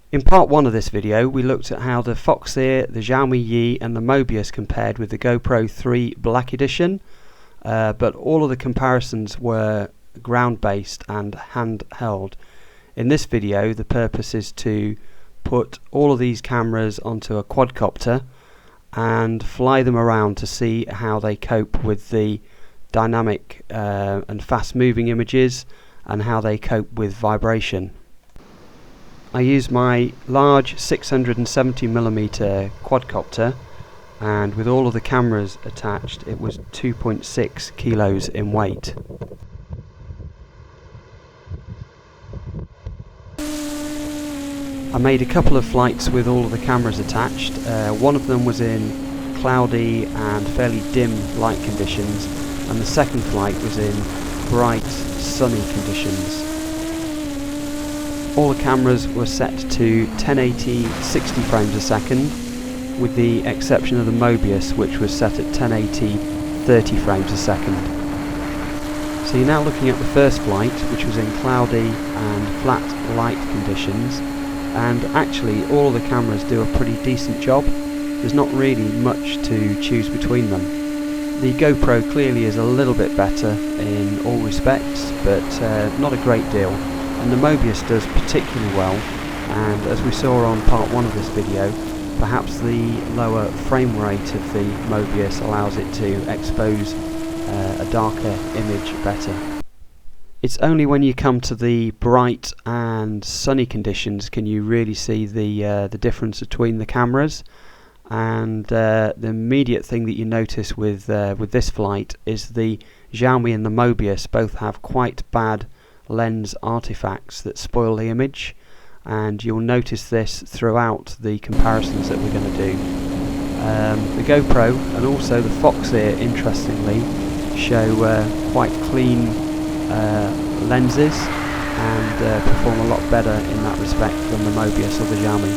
In part 1 of this video we looked at how the Foxeer, the Xiaomi Yi and the Mobius compared with the GoPro 3 Black Edition, but all of the comparisons were ground based and handheld. In this video the purpose is to put all of these cameras onto a quadcopter and fly them around to see how they cope with the dynamic and fast moving images and how they cope with vibration. I used my large 670mm quadcopter, and with all of the cameras attached it was 2.6 kilos in weight. I made a couple of flights with all of the cameras attached. One of them was in cloudy and fairly dim light conditions, and the second flight was in bright sunny conditions. All the cameras were set to 1080 60 frames a second, with the exception of the Mobius, which was set at 1080 30 frames a second. So you're now looking at the first flight, which was in cloudy and flat light conditions, and actually all of the cameras do a pretty decent job. There's not really much to choose between them. The GoPro clearly is a little bit better in all respects, but not a great deal. And the Mobius does particularly well, and as we saw on part 1 of this video, perhaps the lower frame rate of the Mobius allows it to expose a darker image better. It's only when you come to the bright and sunny conditions can you really see the difference between the cameras, and the immediate thing that you notice with this flight is the Xiaomi and the Mobius both have quite bad lens artifacts that spoil the image, and you'll notice this throughout the comparisons that we're going to do. The GoPro and also the Foxeer, interestingly, show quite clean lenses and perform a lot better in that respect than the Mobius or the Xiaomi.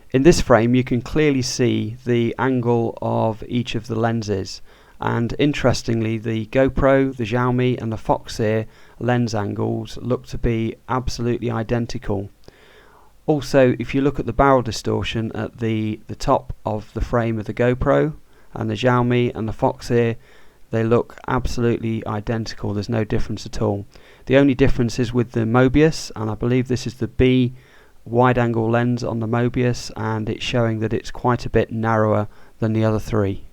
In this frame you can clearly see the angle of each of the lenses, and interestingly the GoPro, the Xiaomi and the Foxeer lens angles look to be absolutely identical. Also, if you look at the barrel distortion at the top of the frame of the GoPro and the Xiaomi and the Foxeer, they look absolutely identical. There's no difference at all. The only difference is with the Mobius, and I believe this is the B wide angle lens on the Mobius, and it's showing that it's quite a bit narrower than the other three.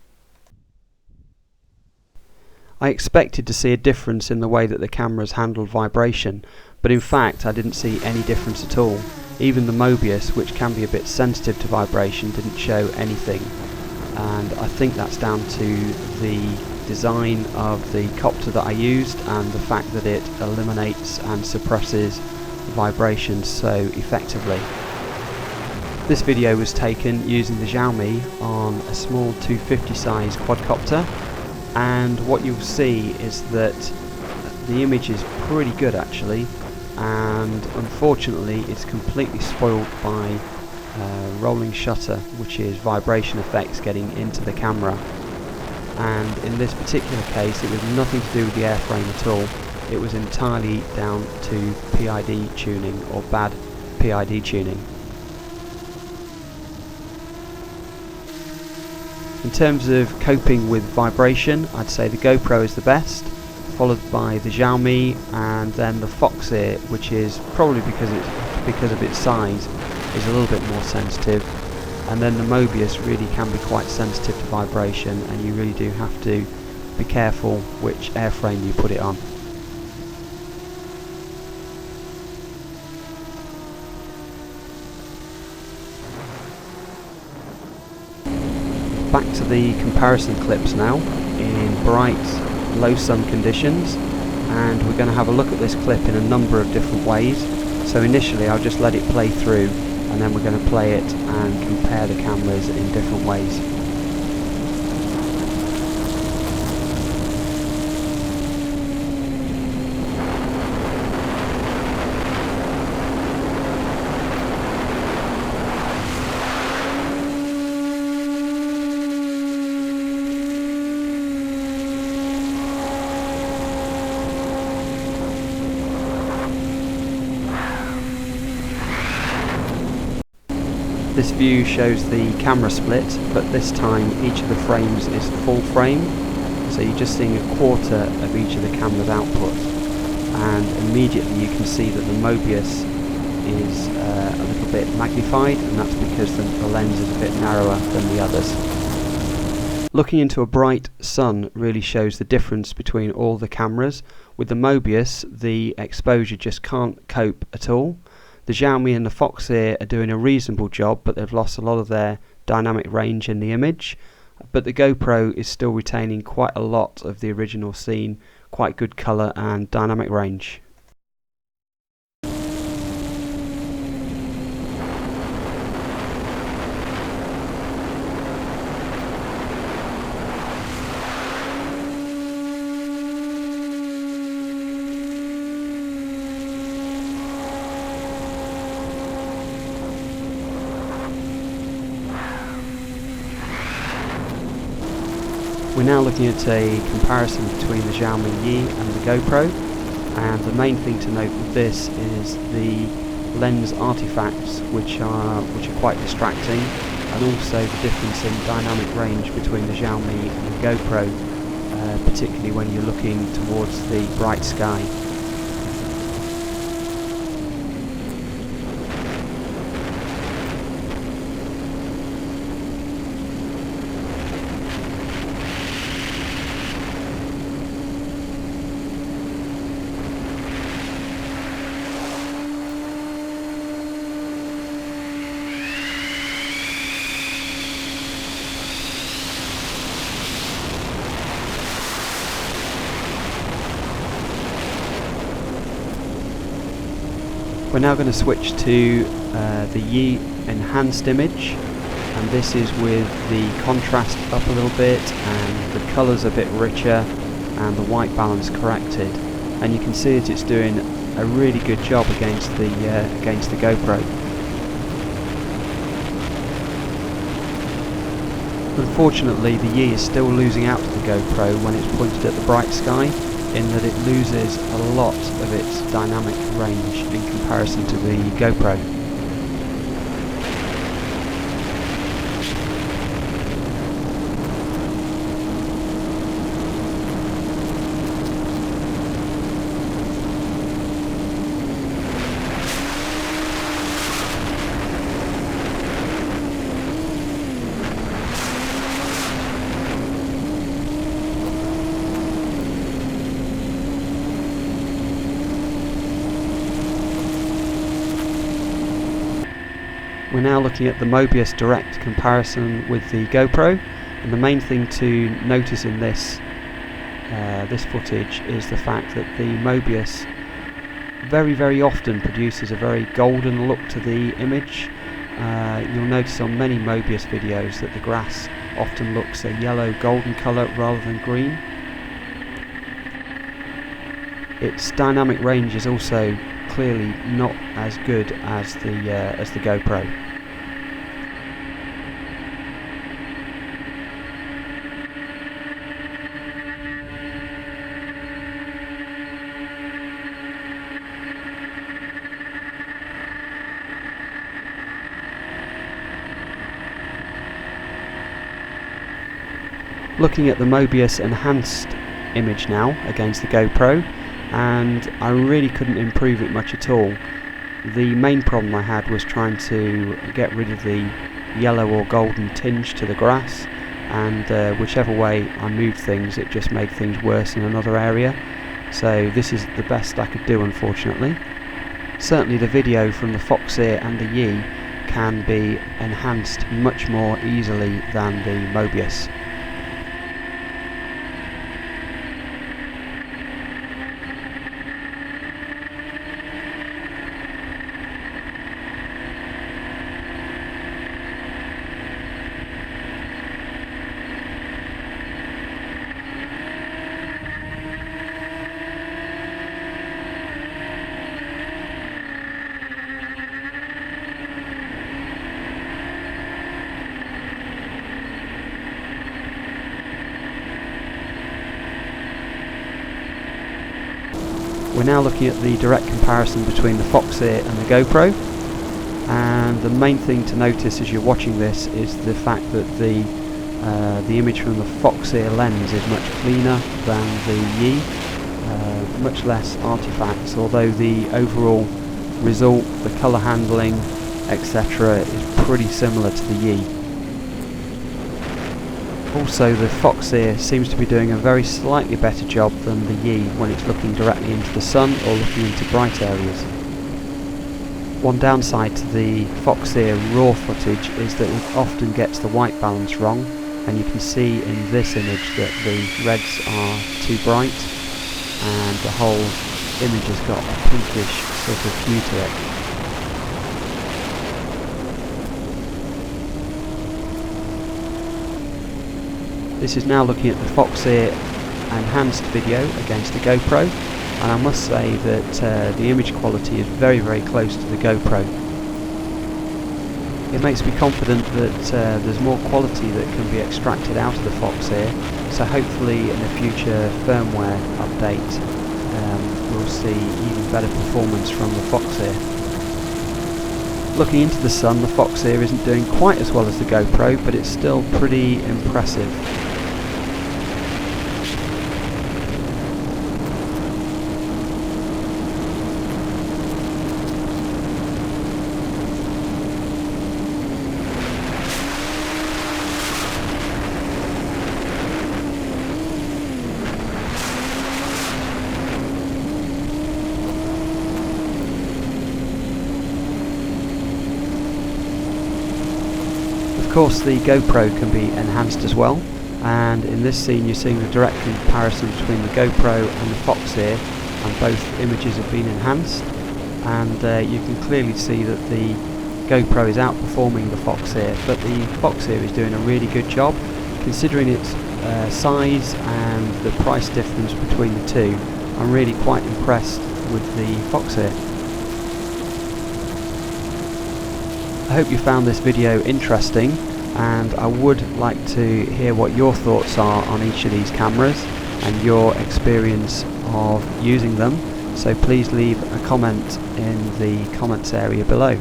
I expected to see a difference in the way that the cameras handled vibration, but in fact I didn't see any difference at all. Even the Mobius, which can be a bit sensitive to vibration, didn't show anything, and I think that's down to the design of the copter that I used and the fact that it eliminates and suppresses vibrations so effectively. This video was taken using the Xiaomi on a small 250 size quadcopter, and what you'll see is that the image is pretty good actually, and unfortunately it's completely spoiled by rolling shutter, which is vibration effects getting into the camera. And in this particular case it was nothing to do with the airframe at all. It was entirely down to PID tuning, or bad PID tuning. In terms of coping with vibration, I'd say the GoPro is the best, followed by the Xiaomi, and then the Foxeer, which is probably because of its size is a little bit more sensitive, and then the Mobius really can be quite sensitive to vibration, and you really do have to be careful which airframe you put it on. Back to the comparison clips now in bright, low sun conditions, and we're going to have a look at this clip in a number of different ways. So initially I'll just let it play through, and then we're going to play it and compare the cameras in different ways. This view shows the camera split, but this time each of the frames is full frame, so you're just seeing a quarter of each of the camera's output, and immediately you can see that the Mobius is a little bit magnified, and that's because the lens is a bit narrower than the others. Looking into a bright sun really shows the difference between all the cameras. With the Mobius, the exposure just can't cope at all. The Xiaomi and the Foxeer are doing a reasonable job, but they've lost a lot of their dynamic range in the image. But the GoPro is still retaining quite a lot of the original scene, quite good colour and dynamic range. We're now looking at a comparison between the Xiaomi Yi and the GoPro, and the main thing to note with this is the lens artifacts, which are quite distracting, and also the difference in dynamic range between the Xiaomi and the GoPro, particularly when you're looking towards the bright sky. We're now going to switch to the Yi enhanced image, and this is with the contrast up a little bit and the colours a bit richer and the white balance corrected, and you can see that it's doing a really good job against the GoPro. Unfortunately, the Yi is still losing out to the GoPro when it's pointed at the bright sky, in that it loses a lot of its dynamic range in comparison to the GoPro. We're now looking at the Mobius direct comparison with the GoPro, and the main thing to notice in this footage is the fact that the Mobius very often produces a very golden look to the image. You'll notice on many Mobius videos that the grass often looks a yellow golden colour rather than green. Its dynamic range is also clearly not as good as the GoPro. Looking at the Mobius enhanced image now against the GoPro, and I really couldn't improve it much at all. The main problem I had was trying to get rid of the yellow or golden tinge to the grass, and whichever way I moved things, it just made things worse in another area. So this is the best I could do, unfortunately. Certainly the video from the Foxeer and the Yi can be enhanced much more easily than the Mobius. We're now looking at the direct comparison between the Foxeer and the GoPro, and the main thing to notice as you're watching this is the fact that the image from the Foxeer lens is much cleaner than the Yi, much less artifacts, although the overall result, the colour handling, etc. is pretty similar to the Yi. Also, the Foxeer seems to be doing a very slightly better job than the Yi when it's looking directly into the sun or looking into bright areas. One downside to the Foxeer raw footage is that it often gets the white balance wrong, and you can see in this image that the reds are too bright and the whole image has got a pinkish sort of hue to it. This is now looking at the Foxeer enhanced video against the GoPro, and I must say that the image quality is very, very close to the GoPro. It makes me confident that there's more quality that can be extracted out of the Foxeer, so hopefully in a future firmware update we'll see even better performance from the Foxeer. Looking into the sun, the Foxeer isn't doing quite as well as the GoPro, but it's still pretty impressive. Of course, the GoPro can be enhanced as well, and in this scene you're seeing the direct comparison between the GoPro and the Foxeer, and both images have been enhanced, and you can clearly see that the GoPro is outperforming the Foxeer, but the Foxeer is doing a really good job considering its size and the price difference between the two. I'm really quite impressed with the Foxeer. I hope you found this video interesting, and I would like to hear what your thoughts are on each of these cameras and your experience of using them, so please leave a comment in the comments area below.